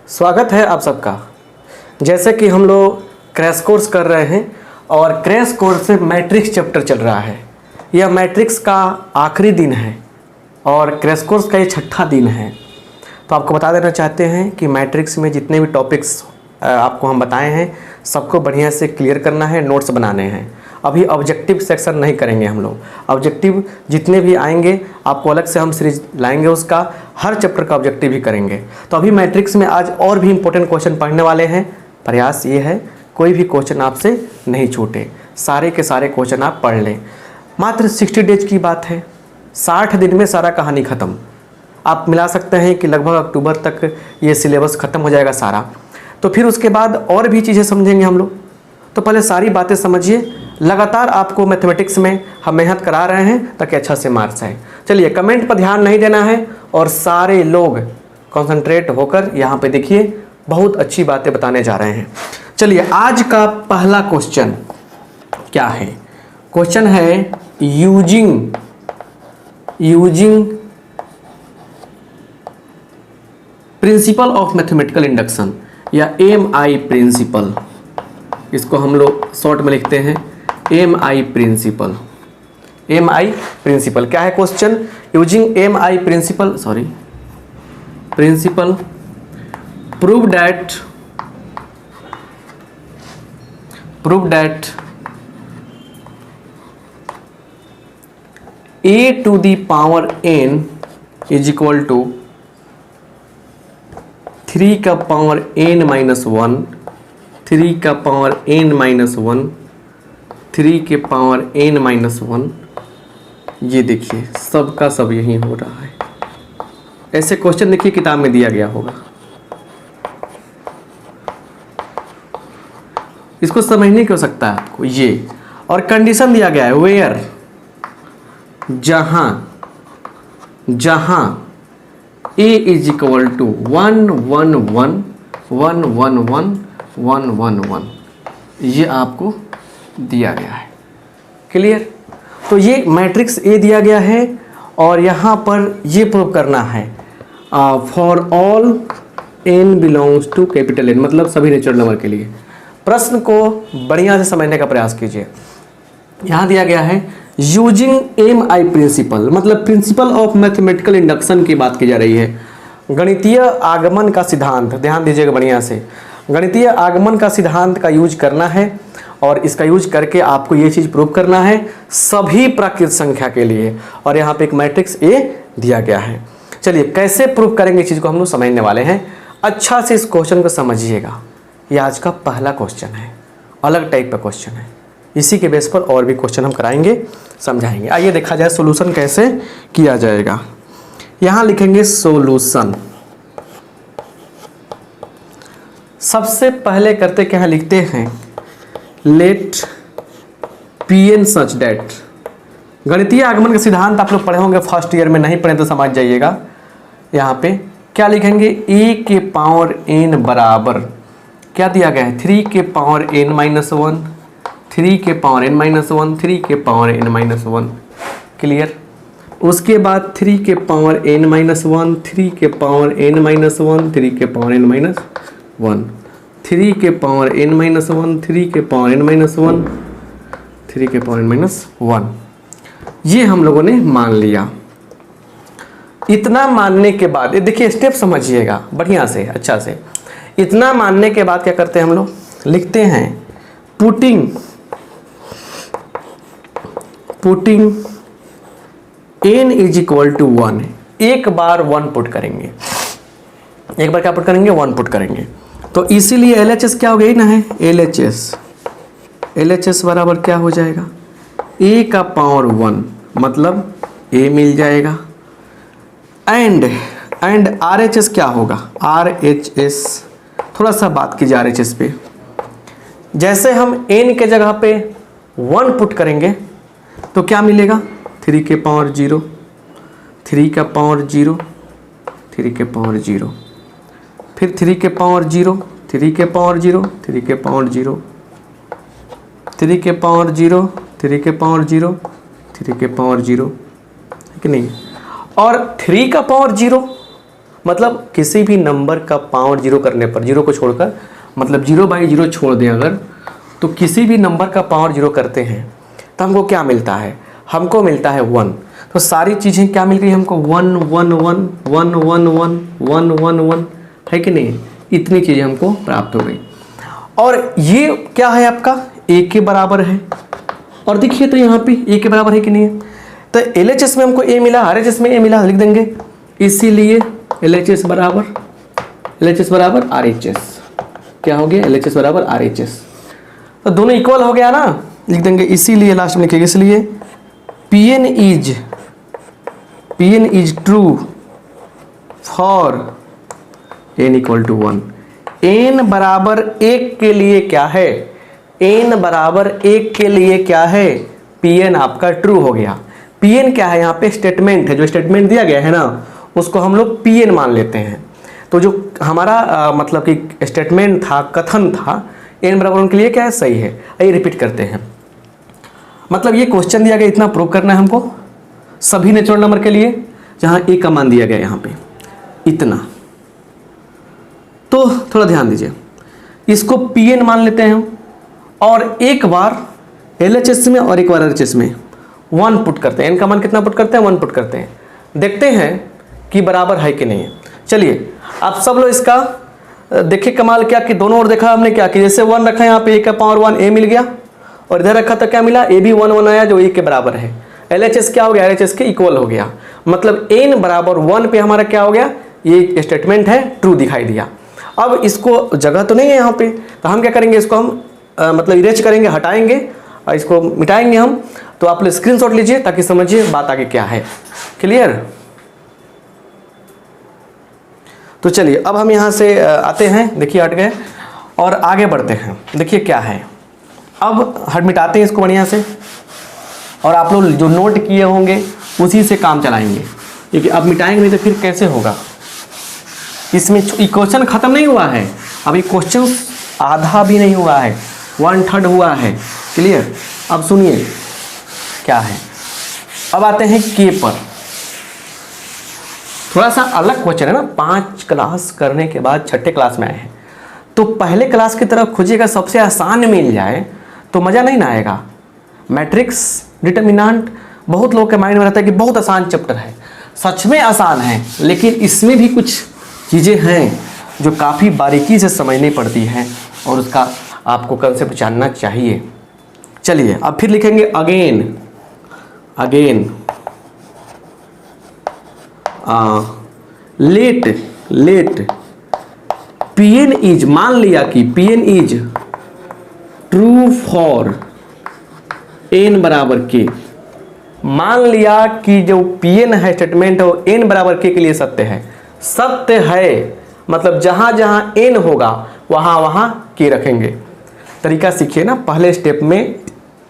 स्वागत है आप सबका। जैसे कि हम लोग क्रैश कोर्स कर रहे हैं और क्रैश कोर्स से मैट्रिक्स चैप्टर चल रहा है। यह मैट्रिक्स का आखिरी दिन है और क्रैश कोर्स का ये 6ठा दिन है। तो आपको बता देना चाहते हैं कि मैट्रिक्स में जितने भी टॉपिक्स आपको हम बताए हैं सबको बढ़िया से क्लियर करना है, नोट्स बनाने हैं। अभी ऑब्जेक्टिव सेक्शन नहीं करेंगे हम लोग। ऑब्जेक्टिव जितने भी आएंगे आपको अलग से हम सीरीज लाएंगे, उसका हर चैप्टर का ऑब्जेक्टिव भी करेंगे। तो अभी मैट्रिक्स में आज और भी इंपॉर्टेंट क्वेश्चन पढ़ने वाले हैं। प्रयास ये है कोई भी क्वेश्चन आपसे नहीं छूटे, सारे के सारे क्वेश्चन आप पढ़ लें। मात्र 60 डेज की बात है, 60 दिन में सारा कहानी ख़त्म। आप मिला सकते हैं कि लगभग अक्टूबर तक ये सिलेबस ख़त्म हो जाएगा सारा। तो फिर उसके बाद और भी चीज़ें समझेंगे हम लोग। तो पहले सारी बातें समझिए। लगातार आपको मैथमेटिक्स में हम मेहनत करा रहे हैं ताकि अच्छा से मार्क्स आए। चलिए, कमेंट पर ध्यान नहीं देना है और सारे लोग कंसंट्रेट होकर यहाँ पे देखिए, बहुत अच्छी बातें बताने जा रहे हैं। चलिए, आज का पहला क्वेश्चन क्या है? क्वेश्चन है using principle of mathematical induction या MI प्रिंसिपल। इसको हम लोग शॉर्ट में लिखते हैं MI प्रिंसिपल। MI प्रिंसिपल क्या है question? Using MI principle prove that a to the power n is equal to 3 का पावर n माइनस 1, 3 का पावर n माइनस 1, 3 के पावर n माइनस 1। ये देखिए सबका सब यही हो रहा है। ऐसे क्वेश्चन देखिए किताब में दिया गया होगा। इसको समझने की हो सकता है आपको ये, और कंडीशन दिया गया है वेयर, जहां a इज इक्वल टू 1 1 1 1 1 1 1 1 1। ये आपको दिया गया है। क्लियर? तो ये मैट्रिक्स A दिया गया है और यहाँ पर ये प्रूव करना है for all n belongs to capital N, मतलब सभी नेचुरल नंबर के लिए। प्रश्न को बढ़िया से समझने का प्रयास कीजिए। यहाँ दिया गया है यूजिंग MI प्रिंसिपल, मतलब प्रिंसिपल ऑफ मैथमेटिकल इंडक्शन की बात की जा रही है। गणितीय आगमन का सिद्धांत, ध्यान दीजिएगा बढ़िया से। गणितीय आगमन का सिद्धांत का यूज करना है और इसका यूज करके आपको ये चीज़ प्रूव करना है सभी प्राकृत संख्या के लिए। और यहाँ पे एक मैट्रिक्स A दिया गया है। चलिए, कैसे प्रूव करेंगे इस चीज़ को हम लोग समझने वाले हैं। अच्छा से इस क्वेश्चन को समझिएगा। ये आज का पहला क्वेश्चन है, अलग टाइप का क्वेश्चन है। इसी के बेस पर और भी क्वेश्चन हम कराएंगे, समझाएंगे। आइए देखा जाए सॉल्यूशन कैसे किया जाएगा। यहाँ लिखेंगे सॉल्यूशन। सबसे पहले करते क्या है, लिखते हैं लेट Pn सच दैट। गणितीय आगमन का सिद्धांत आप लोग पढ़े होंगे फर्स्ट ईयर में, नहीं पढ़े तो समझ जाइएगा। यहाँ पे क्या लिखेंगे, a के पावर n बराबर क्या दिया गया है, 3 के पावर n माइनस 1, 3 के पावर n माइनस 1, 3 के पावर n माइनस 1। क्लियर? उसके बाद 3 के पावर n माइनस 1, 3 के पावर n माइनस 1, 3 के पावर n माइनस 1, 3 के पावर n माइनस 1, 3 के पावर n माइनस 1, 3 के पावर n माइनस 1। ये हम लोगों ने मान लिया। इतना मानने के बाद ये देखिए स्टेप समझिएगा बढ़िया से, अच्छा से। इतना मानने के बाद क्या करते हैं हम लोग, लिखते हैं putting n is equal to 1। एक बार 1 पुट करेंगे, एक बार क्या पुट करेंगे, 1 पुट करेंगे। तो इसीलिए LHS क्या हो गई ना है, LHS बराबर क्या हो जाएगा, a का पावर 1, मतलब a मिल जाएगा। एंड RHS क्या होगा, RHS, थोड़ा सा बात कीजिए RHS पे। जैसे हम n के जगह पे 1 पुट करेंगे तो क्या मिलेगा, 3 के पावर 0, 3 का पावर 0, 3 के पावर 0, फिर 3 के पावर 0, 3 के पावर 0, 3 के पावर 0, 3 के पावर 0, 3 के पावर 0, 3 के पावर 0, है कि नहीं? और 3 का पावर 0 मतलब किसी भी नंबर का पावर जीरो करने पर, जीरो को छोड़कर, मतलब 0/0 छोड़ दें अगर, तो किसी भी नंबर का पावर जीरो करते हैं तो हमको क्या मिलता है? हमको मिलता है 1। तो सारी चीज़ें क्या मिल रही है हमको? 1 1 1 1 1 1 1 1 1, है कि नहीं? इतनी चीज़ें हमको प्राप्त हो गई। और ये क्या है आपका? a के बराबर है। और देखिए तो यहाँ पे a के बराबर है कि नहीं है? तो LHS में हमको a मिला, RHS में a मिला, लिख देंगे। इसीलिए LHS बराबर RHS। क्या हो गया? LHS बराबर RHS। तो दोनों इक्वल हो गया ना, लिख देंगे। इसीलिए लास्ट में लिखेंगे, इसलिए Pn is true for n = 1। n बराबर 1 के लिए क्या है? n बराबर 1 के लिए क्या है? Pn आपका ट्रू हो गया। Pn क्या है? यहाँ पे स्टेटमेंट है, जो स्टेटमेंट दिया गया है ना उसको हम लोग Pn मान लेते हैं। तो जो हमारा मतलब कि स्टेटमेंट था, कथन था, n बराबर 1 के लिए क्या है? सही है। आइए रिपीट करते हैं। मतलब ये क्वेश्चन दिया गया, इतना प्रूव करना है हमको सभी नेचुरल नंबर के लिए जहाँ a का मान दिया गया यहाँ पे इतना। तो थोड़ा ध्यान दीजिए, इसको Pn मान लेते हैं हम, और एक बार LHS में और एक बार RHS में 1 पुट करते हैं। n का मान कितना पुट करते हैं? 1 पुट करते हैं। देखते हैं कि बराबर है कि नहीं है। चलिए आप सब लोग इसका देखिए कमाल क्या कि दोनों ओर देखा हमने क्या कि जैसे 1 रखा है यहाँ पे a का पावर 1 a मिल गया, और इधर रखा तो क्या मिला? a भी 1 1 आया जो a के बराबर है। LHS क्या हो गया? RHS के इक्वल हो गया। मतलब n बराबर 1 पे हमारा क्या हो गया? ये स्टेटमेंट है, ट्रू दिखाई दिया। अब इसको जगह तो नहीं है यहाँ पे, तो हम क्या करेंगे? इसको हम मतलब इरेज करेंगे, हटाएंगे और इसको मिटाएंगे हम। तो आप लोग स्क्रीनशॉट लीजिए ताकि समझिए बात आगे क्या है। क्लियर? तो चलिए अब हम यहाँ से आते हैं, देखिए हट गए और आगे बढ़ते हैं। देखिए क्या है, अब हट मिटाते हैं इसको बढ़िया से, और आप लोग जो नोट किए होंगे उसी से काम चलाएंगे, क्योंकि अब मिटाएंगे नहीं तो फिर कैसे होगा। इसमें क्वेश्चन खत्म नहीं हुआ है, अभी क्वेश्चन आधा भी नहीं हुआ है, 1/3 हुआ है। क्लियर? अब सुनिए क्या है। अब आते हैं के पर। थोड़ा सा अलग क्वेश्चन है ना, 5 क्लास करने के बाद 6ठे क्लास में आए हैं, तो पहले क्लास की तरफ खोजिएगा, सबसे आसान मिल जाए तो मज़ा नहीं ना आएगा। मैट्रिक्स डिटर्मिनेंट बहुत लोगों के माइंड में रहता है कि बहुत आसान चैप्टर है, सच में आसान है, लेकिन इसमें भी कुछ चीज़ें हैं जो काफ़ी बारीकी से समझनी पड़ती हैं और उसका आपको कंसेप्ट जानना चाहिए। चलिए अब फिर लिखेंगे अगेन लेट Pn इज, मान लिया कि Pn is true for n बराबर k। मान लिया कि जो Pn है स्टेटमेंट है वो n बराबर k के लिए सत्य है। सत्य है मतलब जहां जहां n होगा वहां वहां k रखेंगे। तरीका सीखिए ना, पहले स्टेप में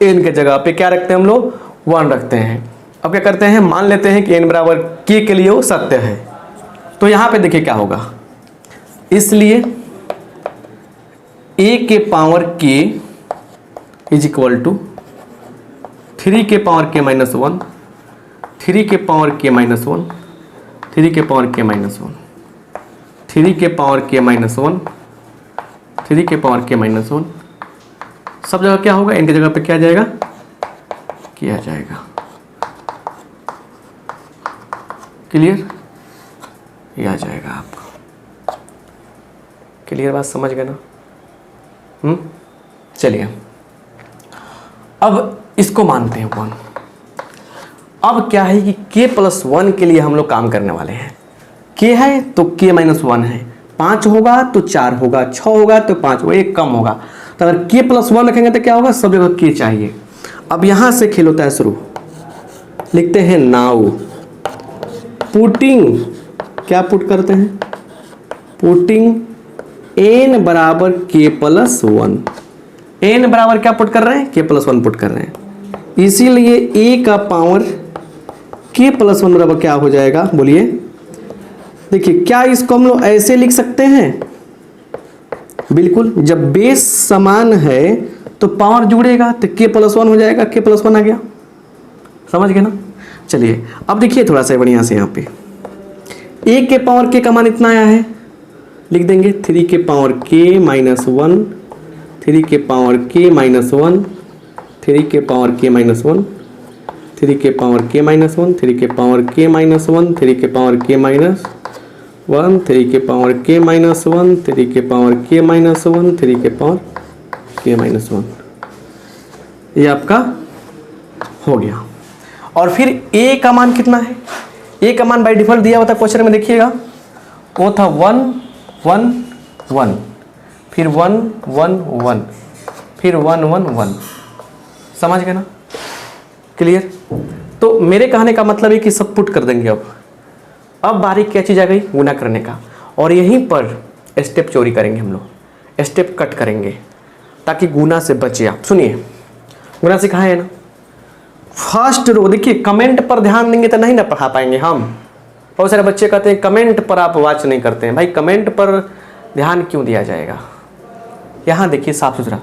n के जगह पे क्या रखते हैं हम लोग? 1 रखते हैं। अब क्या करते हैं? मान लेते हैं कि n बराबर k के लिए वो सत्य है। तो यहां पे देखिए क्या होगा, इसलिए a के power k is equal to 3 के पावर k माइनस 1, 3 के पावर k माइनस 1, 3 के पावर k माइनस 1, 3 के पावर k माइनस 1, 3 के पावर k माइनस 1। सब जगह क्या होगा? n की जगह पे क्या आ जाएगा? किया जाएगा। क्लियर? ये आ जाएगा आपको। क्लियर बात समझ गए ना? चलिए अब इसको मानते हैं 1। अब क्या है कि k+1 के लिए हम लोग काम करने वाले हैं। k है तो k-1 है, 5 होगा तो 4 होगा, 6 होगा तो 5 होगा, 1 कम होगा। तो अगर k+1 रखेंगे तो क्या होगा? सब जगह k चाहिए। अब यहां से खेल होता है शुरू। लिखते हैं नाउ पुटिंग, क्या पुट करते हैं? पुटिंग n बराबर k+1। n बराबर क्या पुट कर रहे हैं? k+1 पुट कर रहे हैं। इसीलिए a का पावर k+1 बराबर क्या हो जाएगा? बोलिए। देखिए क्या इसको हम लोग ऐसे लिख सकते हैं? बिल्कुल, जब बेस समान है तो पावर जुड़ेगा तो k+1 हो जाएगा, k+1 आ गया। समझ गए ना? चलिए अब देखिए थोड़ा सा बढ़िया से यहाँ पे ए के पावर के का मान इतना आया है, लिख देंगे 3 के पावर के माइनस 1, 3 के पावर के माइनस 1, 3 के पावर के माइनस 1, 3 के पावर के माइनस 1, 3 के पावर के माइनस 1, 3 के पावर के माइनस 1, 3 के पावर के माइनस 1, 3 के पावर के माइनस 1, 3 के पावर के माइनस 1। ये आपका हो गया। और फिर ए का मान कितना है, ए का मान बाय डिफॉल्ट दिया हुआ था क्वेश्चन में, देखिएगा वो था 1 1 1, फिर 1 1 1, फिर 1 1 1। समझ गए ना, क्लियर। तो मेरे कहने का मतलब है कि सब पुट कर देंगे। अब बारीक क्या चीज़ आ गई, गुना करने का, और यहीं पर स्टेप चोरी करेंगे हम लोग, स्टेप कट करेंगे ताकि गुना से बचे आप। सुनिए, गुना सिखाया है ना, फर्स्ट रो। देखिए कमेंट पर ध्यान देंगे तो नहीं ना पढ़ा पाएंगे हम। बहुत सारे बच्चे कहते हैं कमेंट पर आप वॉच नहीं करते हैं। भाई कमेंट पर ध्यान क्यों दिया जाएगा, यहाँ देखिए साफ सुथरा,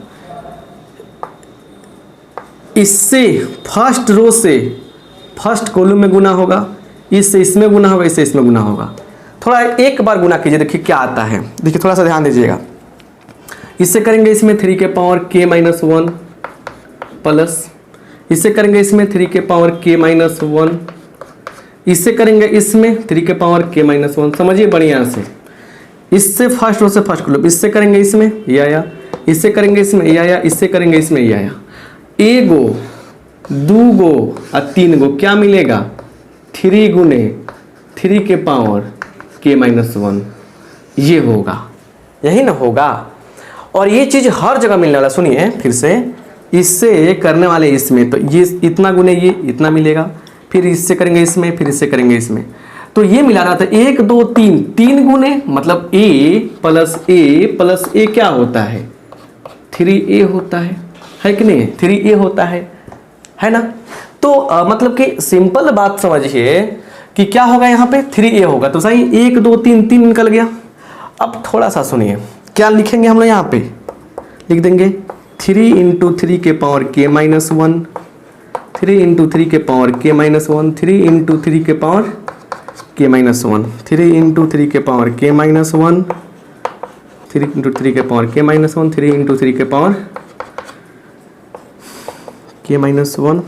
इससे फर्स्ट रो से फर्स्ट कॉलम में गुना होगा, इससे इसमें गुना होगा, इससे इसमें गुना होगा। थोड़ा एक बार गुना कीजिए, देखिए क्या आता है। देखिए थोड़ा सा ध्यान दीजिएगा, इससे करेंगे इसमें 3 के पावर के माइनस 1 प्लस, इससे करेंगे इसमें 3 के पावर के माइनस 1, इससे करेंगे इसमें 3 के पावर के माइनस 1। समझिए बढ़िया से, इससे फर्स्ट रो से फर्स्ट कॉलम, इससे करेंगे इसमें ये आया, इससे करेंगे इसमें ये आया, इससे करेंगे इसमें ये आया। एगो, दूगो और 3 गो क्या मिलेगा, 3 गुने 3 के पावर के माइनस 1। ये होगा, यही ना होगा। और ये चीज़ हर जगह मिलने वाला। सुनिए फिर से, इससे करने वाले इसमें, तो ये इतना गुने ये इतना मिलेगा, फिर इससे करेंगे इसमें, फिर इससे करेंगे इसमें, तो ये मिला रहा था 1 2 3, 3 गुने मतलब a प्लस ए क्या होता है, 3a होता है कि नहीं, 3a होता है ना। तो मतलब कि सिंपल बात समझिए कि क्या होगा यहाँ पे 3a होगा, तो सही 1 2 3 3 निकल गया। अब थोड़ा सा सुनिए, क्या लिखेंगे हम लोग यहाँ पे, लिख देंगे 3 इंटू 3 के पावर के माइनस 1, 3 इंटू 3 के पावर के माइनस 1, 3 इंटू 3 के पावर के माइनस 1, 3 इंटू 3 के पावर के माइनस 1, 3 इंटू 3 के पावर के माइनस 1, 3 इंटू 3 के पावर के माइनस 1।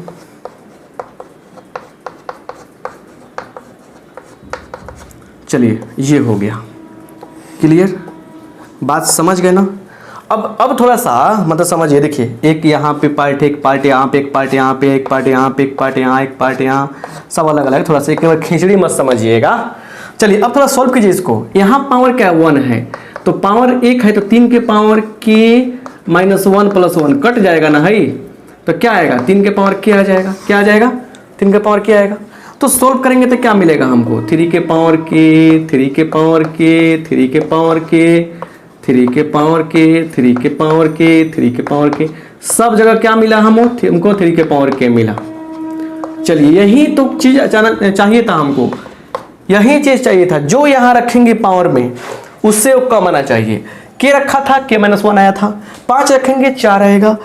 चलिए ये हो गया, क्लियर, बात समझ गए ना। अब थोड़ा सा मतलब समझिए, देखिए एक यहाँ पे पार्ट है, एक पार्ट यहाँ पे, एक पार्ट यहाँ पे, एक पार्ट यहाँ पे, एक पार्ट यहाँ, एक पार्ट यहाँ, सब अलग अलग। थोड़ा सा एक बार खिचड़ी मत समझिएगा। चलिए अब थोड़ा सॉल्व कीजिए इसको। यहाँ पावर क्या 1 है, तो पावर 1 है, तो 3 के पावर के माइनस 1 प्लस 1 कट जाएगा ना है, तो क्या आएगा 3 के पावर के आ जाएगा, क्या आ जाएगा 3 के पावर के आएगा। तो सोल्व करेंगे तो क्या मिलेगा हमको, 3 के पावर के, 3 के पावर के, 3 के पावर के, 3 के पावर के, 3 के पावर के, 3 के पावर के, सब जगह क्या मिला हमको 3 के पावर के मिला। चलिए यही तो चीज़ अचानक चाहिए था हमको, यही चीज़ चाहिए था। जो यहाँ रखेंगे पावर में उससे वो कम आना चाहिए। के रखा था के माइनस 1 आया था, 5 रखेंगे 4 आएगा,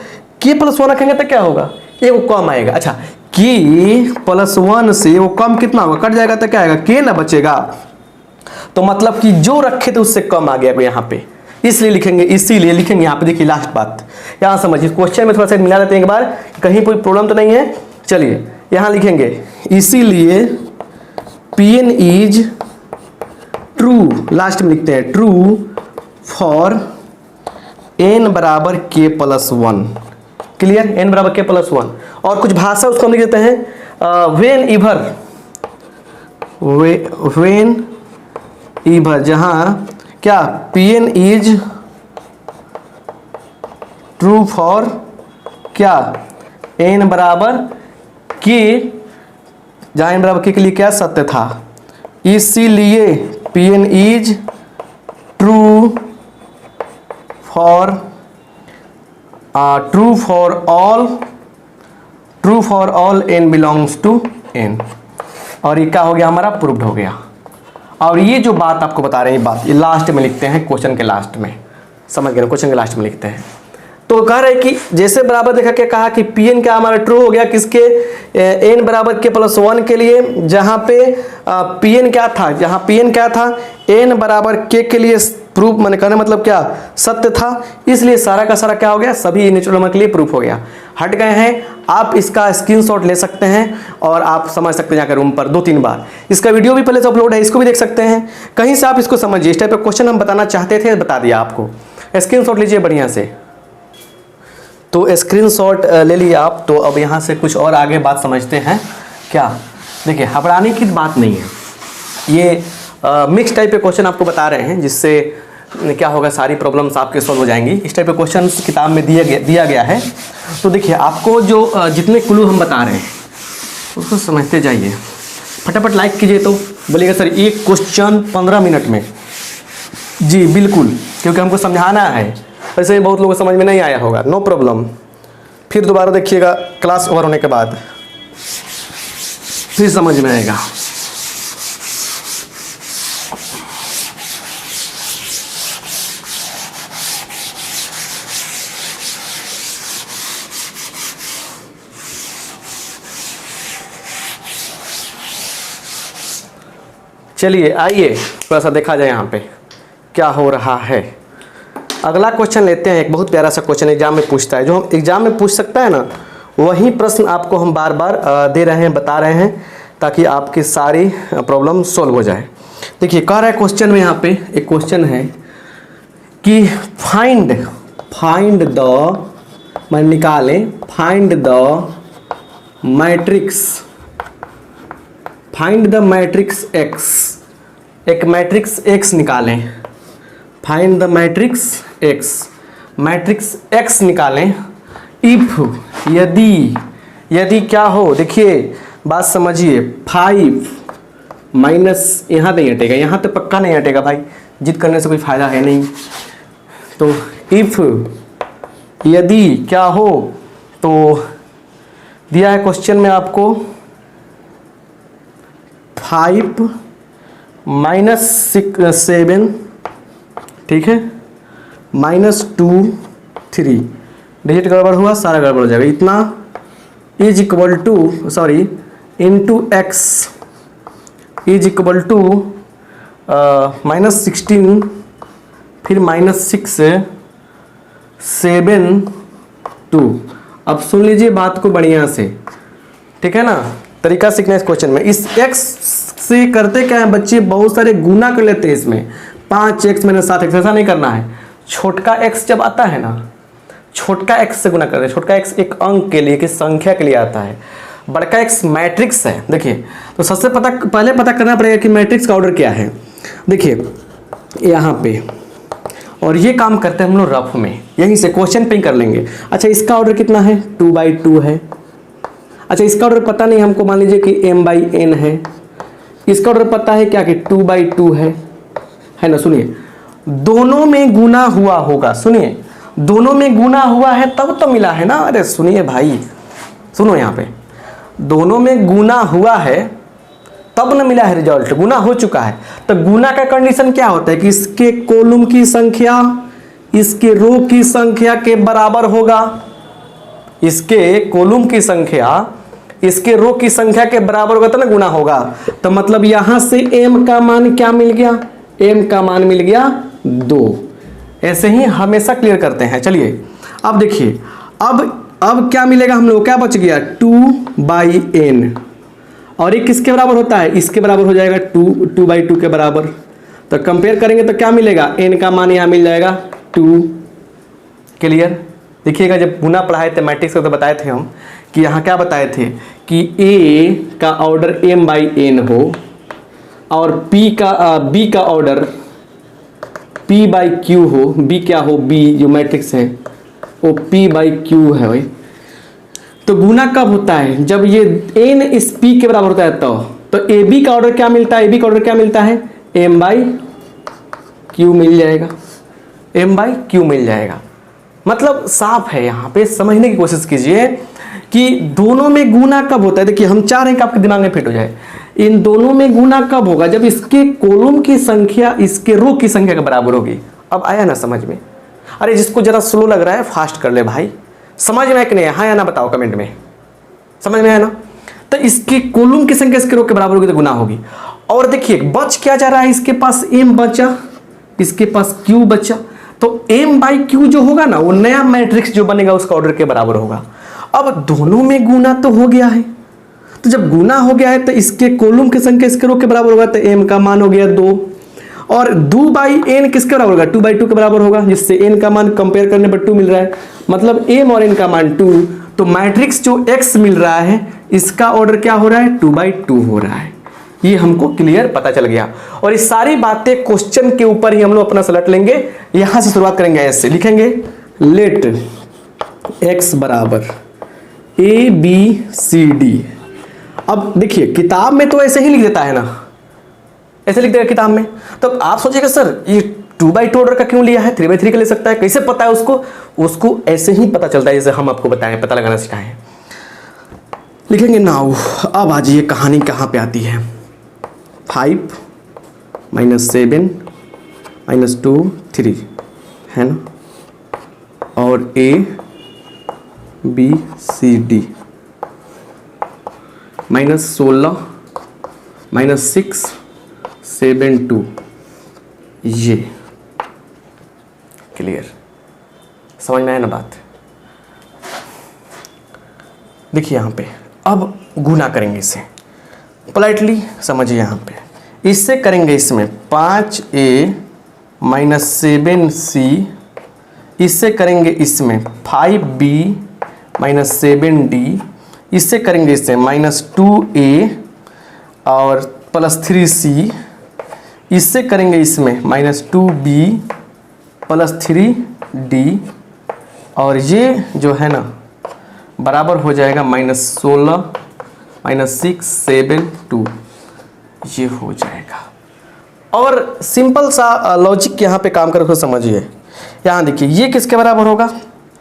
के प्लस 1 रखेंगे तो क्या होगा, ये वो कम आएगा। अच्छा के प्लस 1 से वो कम कितना होगा, कट जाएगा तो क्या आएगा, के ना बचेगा। तो मतलब कि जो रखे थे उससे कम आ गया यहाँ पे, इसलिए लिखेंगे, इसीलिए लिखेंगे यहाँ पे। देखिए लास्ट बात यहाँ समझिए, क्वेश्चन में थोड़ा सा मिला देते हैं एक बार, कहीं कोई प्रॉब्लम तो नहीं है। चलिए यहाँ लिखेंगे, इसीलिए Pn इज ट्रू, लास्ट में लिखते हैं ट्रू फॉर n बराबर k प्लस 1। क्लियर, n बराबर k प्लस 1। और कुछ भाषा उसको हम लिख देते हैं वेन इवर, जहाँ क्या Pn इज ट्रू फॉर क्या n बराबर k, जहाँ n बराबर k के लिए क्या सत्य था, इसीलिए Pn is true for all n belongs to n। और ये क्या हो गया हमारा, प्रूव्ड हो गया। और ये जो बात आपको बता रहे हैं, बात ये लास्ट में लिखते हैं, क्वेश्चन के लास्ट में, समझ गए, क्वेश्चन के लास्ट में लिखते हैं। तो कह रहे कि जैसे बराबर देखा क्या कहा कि पी एन क्या हमारा ट्रू हो गया किसके, एन बराबर के प्लस 1 के लिए, जहाँ पे पी एन क्या था, जहाँ पी एन क्या था एन बराबर के लिए प्रूफ, मैंने कहने मतलब क्या सत्य था, इसलिए सारा का सारा क्या हो गया, सभी नेचुरल नंबर के लिए प्रूफ हो गया। हट गए हैं, आप इसका स्क्रीनशॉट ले सकते हैं और आप समझ सकते हैं जाकर रूम पर 2-3 बार। इसका वीडियो भी पहले से अपलोड है, इसको भी देख सकते हैं, कहीं से आप इसको समझिए। इस टाइप का क्वेश्चन हम बताना चाहते थे, बता दिया आपको। स्क्रीनशॉट लीजिए बढ़िया से। तो स्क्रीनशॉट ले लिया आप। तो अब यहाँ से कुछ और आगे बात समझते हैं। क्या देखिए, घबराने की बात नहीं है, ये मिक्स टाइप के क्वेश्चन आपको बता रहे हैं, जिससे क्या होगा, सारी प्रॉब्लम्स आपके सॉल्व हो जाएंगी। इस टाइप के क्वेश्चन किताब में दिया गया है। तो देखिए, आपको जो जितने क्लू हम बता रहे हैं उसको समझते जाइए। फटाफट लाइक कीजिए। तो बोलिएगा सर एक क्वेश्चन 15 मिनट में। जी बिल्कुल, क्योंकि हमको समझाना है। वैसे ही बहुत लोगों को समझ में नहीं आया होगा, नो प्रॉब्लम, फिर दोबारा देखिएगा क्लास ओवर होने के बाद, फिर समझ में आएगा। चलिए आइए थोड़ा सा देखा जाए यहाँ पे क्या हो रहा है। अगला क्वेश्चन लेते हैं। एक बहुत प्यारा सा क्वेश्चन एग्जाम में पूछता है, जो हम एग्जाम में पूछ सकता है ना, वही प्रश्न आपको हम बार बार दे रहे हैं, बता रहे हैं, ताकि आपकी सारी प्रॉब्लम सॉल्व हो जाए। देखिए कह रहा है क्वेश्चन में, यहाँ पे एक क्वेश्चन है कि फाइंड द, मैं निकालें, फाइंड द मैट्रिक्स एक्स, एक मैट्रिक्स एक्स निकालें। फाइंड द मैट्रिक्स एक्स निकालें। इफ, यदि क्या हो, देखिए बात समझिए, 5 माइनस, यहाँ नहीं हटेगा, यहाँ तो पक्का नहीं हटेगा भाई, जिद करने से कोई फायदा है नहीं। तो इफ, यदि क्या हो, तो दिया है क्वेश्चन में आपको 5 माइनस 7, ठीक है, -2 3, डिजिट गड़बड़ हुआ, सारा गड़बड़ हो जाएगा। इतना is equal to, sorry, into x is equal to -16, फिर -6 7 2। अब सुन लीजिए बात को बढ़िया से, ठीक है ना, तरीका सीखना इस क्वेश्चन में। इस x से करते क्या है बच्चे, बहुत सारे गुना कर लेते हैं इसमें, 5x - 7x, ऐसा नहीं करना है। छोटका x जब आता है ना, छोटका x से गुना करते हैं। छोटका x एक अंक के लिए, कि संख्या के लिए आता है, बड़का x मैट्रिक्स है। देखिए, तो सबसे पहले पता करना पड़ेगा कि मैट्रिक्स का ऑर्डर क्या है। देखिए यहाँ पे, और ये काम करते हैं हम लोग रफ में, यहीं से क्वेश्चन पे ही कर लेंगे। अच्छा, इसका ऑर्डर कितना है, 2/2 है। अच्छा, इसका ऑर्डर पता नहीं हमको, मान लीजिए कि m/n है। इसका ऑर्डर पता है क्या, कि 2/2 है ना। सुनिए, दोनों में गुना हुआ होगा, सुनिए, दोनों में गुना हुआ है तब तो मिला है ना। अरे सुनिए भाई, सुनो, यहाँ पे दोनों में गुना हुआ है तब न मिला है रिजल्ट, गुना हो चुका है। तो गुना का कंडीशन क्या होता है कि इसके कॉलम की संख्या इसके रो की संख्या के बराबर होगा। इसके कॉलम की संख्या इसके रो की संख्या के बराबर होगा तो ना गुना होगा। तो मतलब यहां से m का मान क्या मिल गया, m का मान मिल गया 2। ऐसे ही हमेशा क्लियर करते हैं। चलिए अब देखिए, अब क्या मिलेगा हम लोग, क्या बच गया, 2/n, और ये किसके बराबर होता है, इसके बराबर हो जाएगा 2/2 के बराबर। तो कंपेयर करेंगे तो क्या मिलेगा, n का मान यहाँ मिल जाएगा 2। क्लियर। देखिएगा, जब गुना पढ़ाए थे मैट्रिक्स को तो बताए थे हम कि यहाँ क्या बताए थे कि a का ऑर्डर m/n हो, और b का ऑर्डर p/q हो। b क्या हो, b जो मैट्रिक्स है वो p/q है भाई। तो गुना कब होता है, जब ये n इस p के बराबर होता है। तो ab का ऑर्डर क्या मिलता है, ab का ऑर्डर क्या मिलता है, m/q मिल जाएगा, m/q मिल जाएगा। मतलब साफ है, यहाँ पे समझने की कोशिश कीजिए कि दोनों में गुना कब होता है। देखिए, हम चाह रहे हैं कि आपके दिमाग में फिट हो जाए। इन दोनों में गुना कब होगा, जब इसके कॉलम की संख्या इसके रो की संख्या के बराबर होगी। अब आया ना समझ में। अरे जिसको ज़रा स्लो लग रहा है फास्ट कर ले भाई। समझ में है कि नहीं? हाँ या ना बताओ कमेंट में, समझ में है ना? तो इसकी कोलुम की संख्या इसके रो के बराबर होगी तो गुना होगी। और देखिए बच क्या जा रहा है, इसके पास m बचा, इसके पास q बचा, तो m बाई क्यू जो होगा ना वो नया मैट्रिक्स जो बनेगा उसका ऑर्डर के बराबर होगा। अब दोनों में गुना तो हो गया है, तो जब गुना हो गया है तो इसके कोलुम की संख्या इसके रो के बराबर होगा, तो m का मान हो गया 2, और 2 बाई n किसके बराबर होगा? 2 बाई 2 के बराबर होगा, जिससे n का मान कंपेयर करने पर 2 मिल रहा है, मतलब m और n का मान 2। तो मैट्रिक्स जो x मिल रहा है इसका ऑर्डर क्या हो रहा है? 2 बाई 2 हो रहा है। ये हमको क्लियर पता चल गया। और ये सारी बातें क्वेश्चन के ऊपर ही हम लोग अपना सलट लेंगे। यहां से शुरुआत करेंगे, ऐसे लिखेंगे लेट x बराबर a b c d। अब देखिए किताब में तो ऐसे ही लिख देता है ना, ऐसे लिख देगा किताब में। तो आप सोचिएगा सर ये 2 बाई 2 ऑर्डर का क्यों लिया है, 3 बाई 3 का ले सकता है, कैसे पता है उसको? उसको ऐसे ही पता चलता है जैसे हम आपको बताएं, पता लगाना सिखाएं। लिखेंगे नाउ, अब आ जाइए कहानी कहाँ पे आती है। 5 - 7 - 2 3 है ना, और a b c d -16 -6 7 2, ये क्लियर? समझ में आया ना बात? देखिए यहाँ पे अब गुना करेंगे इसे, पोलाइटली समझिए। यहाँ पे इससे करेंगे इसमें 5a - 7c, इससे करेंगे इसमें 5b - 7d, इससे करेंगे इससे -2a और +3c, इससे करेंगे इसमें -2b + 3d, और ये जो है ना बराबर हो जाएगा -16 -6 7 2, ये हो जाएगा। और सिंपल सा लॉजिक यहाँ पे काम करके समझिए। यहाँ देखिए ये किसके बराबर होगा?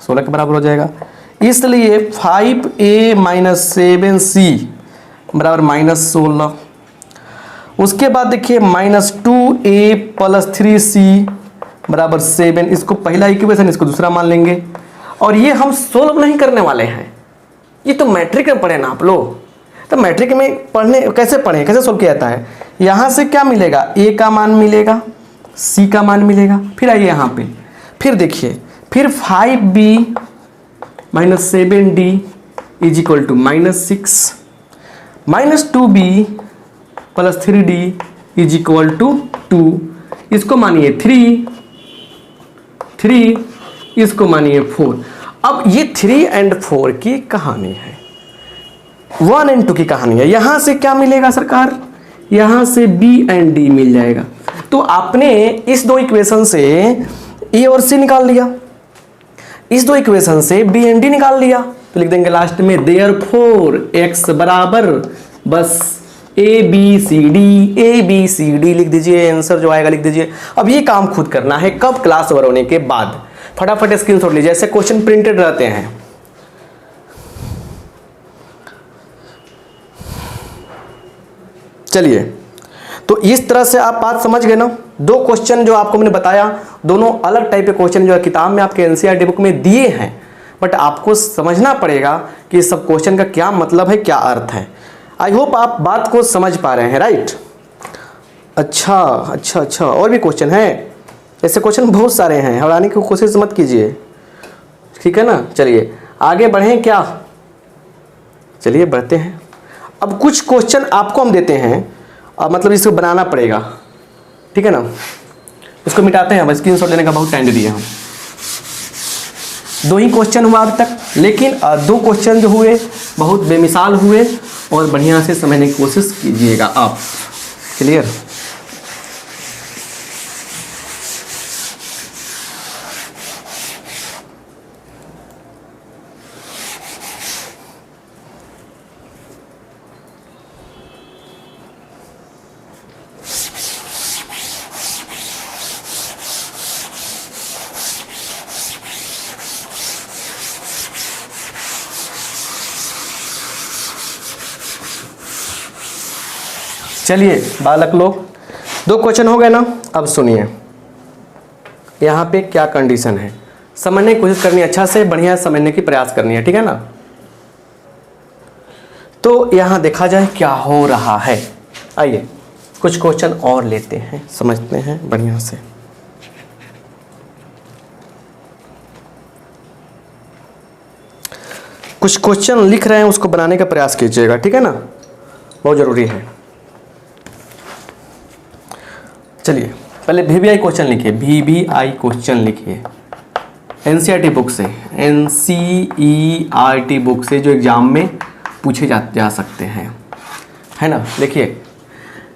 16 के बराबर हो जाएगा, इसलिए 5a - 7c बराबर -16। उसके बाद देखिए -2a + 3c बराबर 7, इसको पहला इक्वेशन, इसको दूसरा मान लेंगे। और ये हम सोल्व नहीं करने वाले हैं, ये तो मैट्रिक में पढ़े ना आप लोग। तो मैट्रिक में पढ़ने कैसे पढ़े, कैसे सोल्व किया जाता है? यहाँ से क्या मिलेगा? a का मान मिलेगा, c का मान मिलेगा। फिर आइए यहाँ पे, फिर देखिए, फिर 5b - 7d = -6 -2b + 3d = 2, इसको मानिए 3, इसको मानिए 4। अब ये 3 और 4 की कहानी है, 1 और 2 की कहानी है। यहां से क्या मिलेगा सरकार? यहां से b और d मिल जाएगा। तो आपने इस दो इक्वेशन से a और c निकाल लिया, इस दो इक्वेशन से b और d निकाल लिया, तो लिख देंगे लास्ट में देयरफॉर x बराबर बस a b c d लिख दीजिए, आंसर जो आएगा लिख दीजिए। अब ये काम खुद करना है, कब? क्लास ओवर होने के बाद। फटाफट स्क्रीनशॉट लीजिए, ऐसे क्वेश्चन प्रिंटेड रहते हैं। चलिए, तो इस तरह से आप बात समझ गए ना। दो क्वेश्चन जो आपको मैंने बताया, दोनों अलग टाइप के क्वेश्चन जो है किताब में आपके एनसीईआरटी बुक में दिए हैं, बट आपको समझना पड़ेगा कि सब क्वेश्चन का क्या मतलब है, क्या अर्थ है। आई होप आप बात को समझ पा रहे हैं, राइट? अच्छा, और भी क्वेश्चन है, ऐसे क्वेश्चन बहुत सारे हैं, हराने की कोशिश मत कीजिए, ठीक है ना। चलिए आगे बढ़ें क्या? चलिए बढ़ते हैं। अब कुछ क्वेश्चन आपको हम देते हैं, अब मतलब इसको बनाना पड़ेगा, ठीक है ना। इसको मिटाते हैं, अब स्क्रीनशॉट लेने का बहुत टाइम दे दिया हम। 2 ही क्वेश्चन हुआ अब तक, लेकिन 2 क्वेश्चन जो हुए बहुत बेमिसाल हुए, और बढ़िया से समझने की कोशिश कीजिएगा आप। क्लियर? चलिए बालक लोग, 2 क्वेश्चन हो गए ना। अब सुनिए, यहाँ पे क्या कंडीशन है, समझने की कोशिश करनी है, अच्छा से बढ़िया समझने की प्रयास करनी है, ठीक है ना। तो यहाँ देखा जाए क्या हो रहा है। आइए कुछ क्वेश्चन और लेते हैं, समझते हैं बढ़िया से। कुछ क्वेश्चन लिख रहे हैं, उसको बनाने का प्रयास कीजिएगा, ठीक है ना, बहुत ज़रूरी है। चलिए पहले VBI क्वेश्चन लिखिए, VBI क्वेश्चन लिखिए NCERT बुक से, NCERT बुक से जो एग्जाम में पूछे जा सकते हैं, है ना। देखिए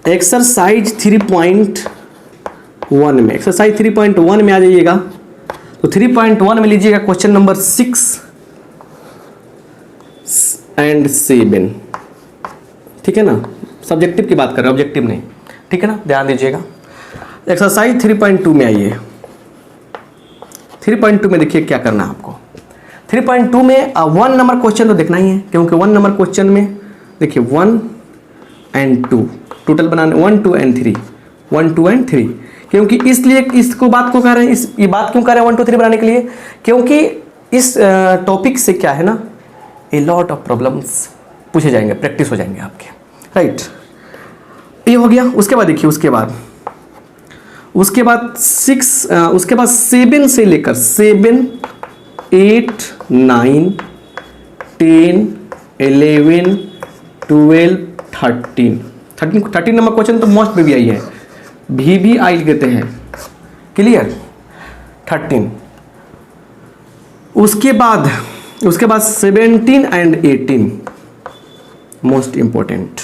एक्सरसाइज 3.1 में, एक्सरसाइज 3.1 में आ जाइएगा। तो 3.1 में लीजिएगा क्वेश्चन नंबर 6 and 7, ठीक है ना। सब्जेक्टिव की बात कर रहे हैं, ऑब्जेक्टिव नहीं, ठीक है ना, ध्यान दीजिएगा। एक्सरसाइज 3.2 में आइए। 3.2 में देखिए क्या करना है आपको। 3.2 में 1 नंबर क्वेश्चन तो देखना ही है, क्योंकि 1 नंबर क्वेश्चन में देखिए 1 and 2 टोटल बनाने, 1 2 and 3, 1 2 and 3, क्योंकि इसलिए इसको बात को कह रहे हैं, ये बात क्यों कर रहे हैं 1 2 3 बनाने के लिए, क्योंकि इस टॉपिक से क्या है ना, ए लॉट ऑफ प्रॉब्लम्स पूछे जाएंगे, प्रैक्टिस हो जाएंगे आपके, राइट। ये हो गया। उसके बाद देखिए उसके बाद 7 से लेकर 7 8 9 10 11 12 13 नंबर क्वेश्चन तो मोस्ट VBI है, VBI कहते हैं, क्लियर। 13 उसके बाद 17 and 18 मोस्ट इंपॉर्टेंट,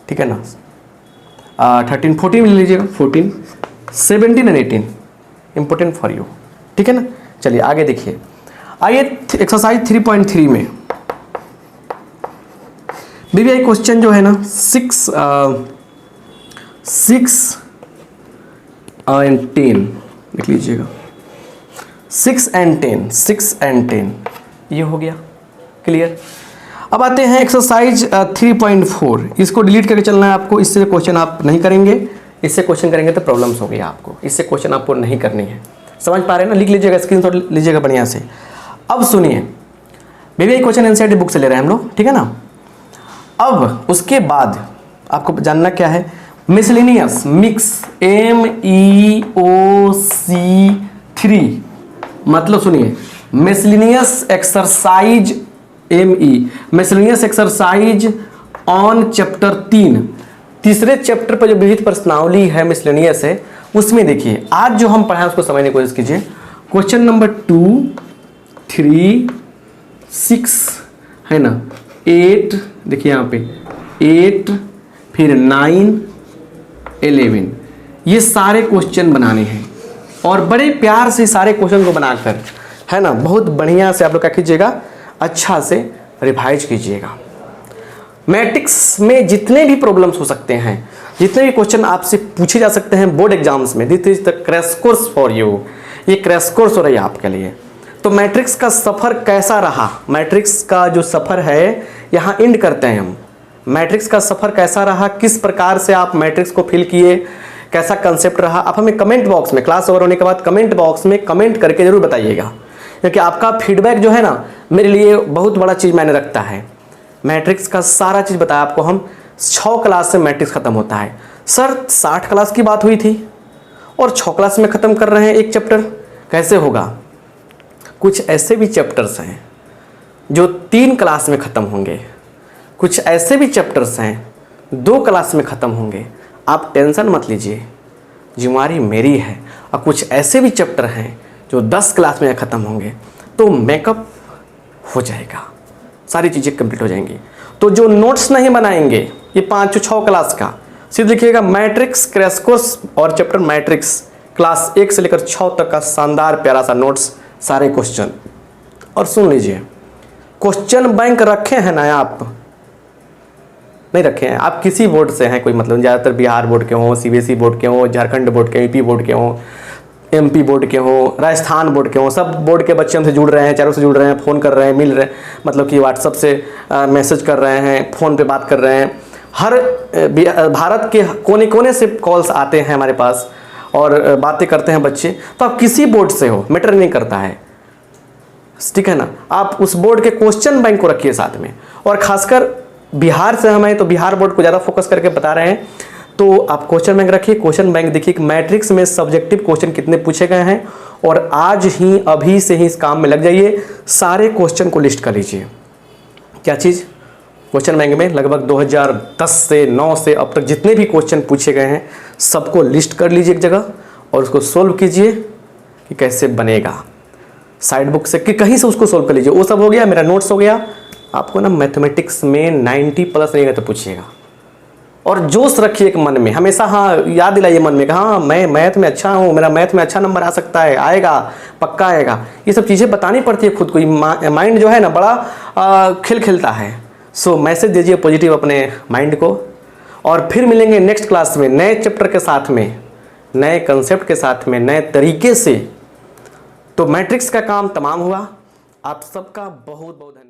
ठीक है ना। 13 14 ले लीजिएगा, 14 17 and 18 इंपॉर्टेंट फॉर यू, ठीक है ना। चलिए आगे देखिए। आइए एक्सरसाइज 3.3 में VBI क्वेश्चन जो है ना 6 and 10 देख लीजिएगा, 6 and 10 ये हो गया, क्लियर। अब आते हैं एक्सरसाइज 3.4, इसको डिलीट करके चलना है आपको, इससे क्वेश्चन आप नहीं करेंगे, इससे क्वेश्चन करेंगे तो प्रॉब्लम्स हो गई आपको, इससे क्वेश्चन आपको नहीं करनी है। समझ पा रहे हैं ना, लिख लीजिएगा, स्क्रीनशॉट लीजिएगा बढ़िया से। अब सुनिए, VBI क्वेश्चन NCERT बुक से ले रहे हैं हम लोग, ठीक है ना। अब उसके बाद आपको जानना क्या है, मिसलेनियस मिक्स MEOC3, मतलब सुनिए miscellaneous exercise miscellaneous exercise on chapter 3, तीसरे चैप्टर पर जो विविध प्रश्नावली है मिसलेनियस है, उसमें देखिए आज जो हम पढ़ाएं उसको समझने की कोशिश कीजिए। क्वेश्चन नंबर 2 3 6 है ना, 8 देखिए यहाँ पे 8 फिर 9 11, ये सारे क्वेश्चन बनाने हैं और बड़े प्यार से सारे क्वेश्चन को बनाकर, है ना, बहुत बढ़िया से आप लोग क्या कीजिएगा, अच्छा से रिवाइज कीजिएगा। मैट्रिक्स में जितने भी प्रॉब्लम्स हो सकते हैं, जितने भी क्वेश्चन आपसे पूछे जा सकते हैं बोर्ड एग्जाम्स में, this is the crash course for you, ये क्रैश कोर्स हो रही है आपके लिए। तो मैट्रिक्स का सफ़र कैसा रहा, मैट्रिक्स का जो सफ़र है यहाँ एंड करते हैं हम। मैट्रिक्स का सफ़र कैसा रहा, किस प्रकार से आप मैट्रिक्स को फिल किए, कैसा कंसेप्ट रहा, आप हमें कमेंट बॉक्स में, क्लास ओवर होने के बाद कमेंट बॉक्स में कमेंट करके ज़रूर बताइएगा, क्योंकि आपका फीडबैक जो है ना मेरे लिए बहुत बड़ा चीज़ मैंने रखता है। मैट्रिक्स का सारा चीज़ बताया आपको हम, 6 क्लास से मैट्रिक्स ख़त्म होता है। सर 60 क्लास की बात हुई थी और 6 क्लास में ख़त्म कर रहे हैं एक चैप्टर, कैसे होगा। कुछ ऐसे भी चैप्टर्स हैं जो 3 क्लास में ख़त्म होंगे, कुछ ऐसे भी चैप्टर्स हैं 2 क्लास में ख़त्म होंगे। आप टेंशन मत लीजिए, जिम्मेवारी मेरी है। और कुछ ऐसे भी चैप्टर हैं जो 10 क्लास में ख़त्म होंगे, तो मेकअप हो जाएगा, सारी चीज़ें कंप्लीट हो जाएंगी। तो जो नोट्स नहीं बनाएंगे ये 5-6 क्लास का, सिर्फ लिखिएगा मैट्रिक्स क्रैश कोर्स और चैप्टर मैट्रिक्स क्लास 1 से लेकर 6 तक का शानदार प्यारा सा नोट्स, सारे क्वेश्चन। और सुन लीजिए, क्वेश्चन बैंक रखे हैं ना आप, नहीं रखे हैं आप, किसी बोर्ड से हैं कोई मतलब, ज़्यादातर बिहार बोर्ड के हों, CBSE बोर्ड के हों, झारखंड बोर्ड के, यूपी बोर्ड के हों, MP बोर्ड के हों, राजस्थान बोर्ड के हों, सब बोर्ड के बच्चे हमसे जुड़ रहे हैं, चारों से जुड़ रहे हैं, फ़ोन कर रहे हैं, मिल रहे हैं, मतलब कि व्हाट्सअप से मैसेज कर रहे हैं, फ़ोन पे बात कर रहे हैं। हर भारत के कोने कोने से कॉल्स आते हैं हमारे पास, और बातें करते हैं बच्चे, तो आप किसी बोर्ड से हो मैटर नहीं करता है, ठीक है ना। आप उस बोर्ड के क्वेश्चन बैंक को रखिए साथ में, और खासकर बिहार से हम हैं तो बिहार बोर्ड को ज़्यादा फोकस करके बता रहे हैं, तो आप क्वेश्चन बैंक रखिए। क्वेश्चन बैंक देखिए कि मैट्रिक्स में सब्जेक्टिव क्वेश्चन कितने पूछे गए हैं, और आज ही अभी से ही इस काम में लग जाइए, सारे क्वेश्चन को लिस्ट कर लीजिए। क्या चीज़? क्वेश्चन बैंक में लगभग 2010 से 9 से अब तक जितने भी क्वेश्चन पूछे गए हैं सबको लिस्ट कर लीजिए एक जगह, और उसको सोल्व कीजिए कि कैसे बनेगा। साइड बुक से कि कहीं से उसको सोल्व कर लीजिए। वो सब हो गया, मेरा नोट्स हो गया। आपको ना मैथमेटिक्स में 90+ रहेगा तो पूछिएगा, और जोश रखिए एक मन में हमेशा, हाँ याद दिलाइए मन में कि हाँ मैं मैथ में अच्छा हूँ, मेरा मैथ में अच्छा नंबर आ सकता है, आएगा, पक्का आएगा। ये सब चीज़ें बतानी पड़ती है खुद को। माइंड जो है ना बड़ा खिलता है। सो मैसेज दीजिए पॉजिटिव अपने माइंड को, और फिर मिलेंगे नेक्स्ट क्लास में नए चैप्टर के साथ में, नए कंसेप्ट के साथ में, नए तरीके से। तो मैट्रिक्स का काम तमाम हुआ। आप सबका बहुत बहुत धन्यवाद।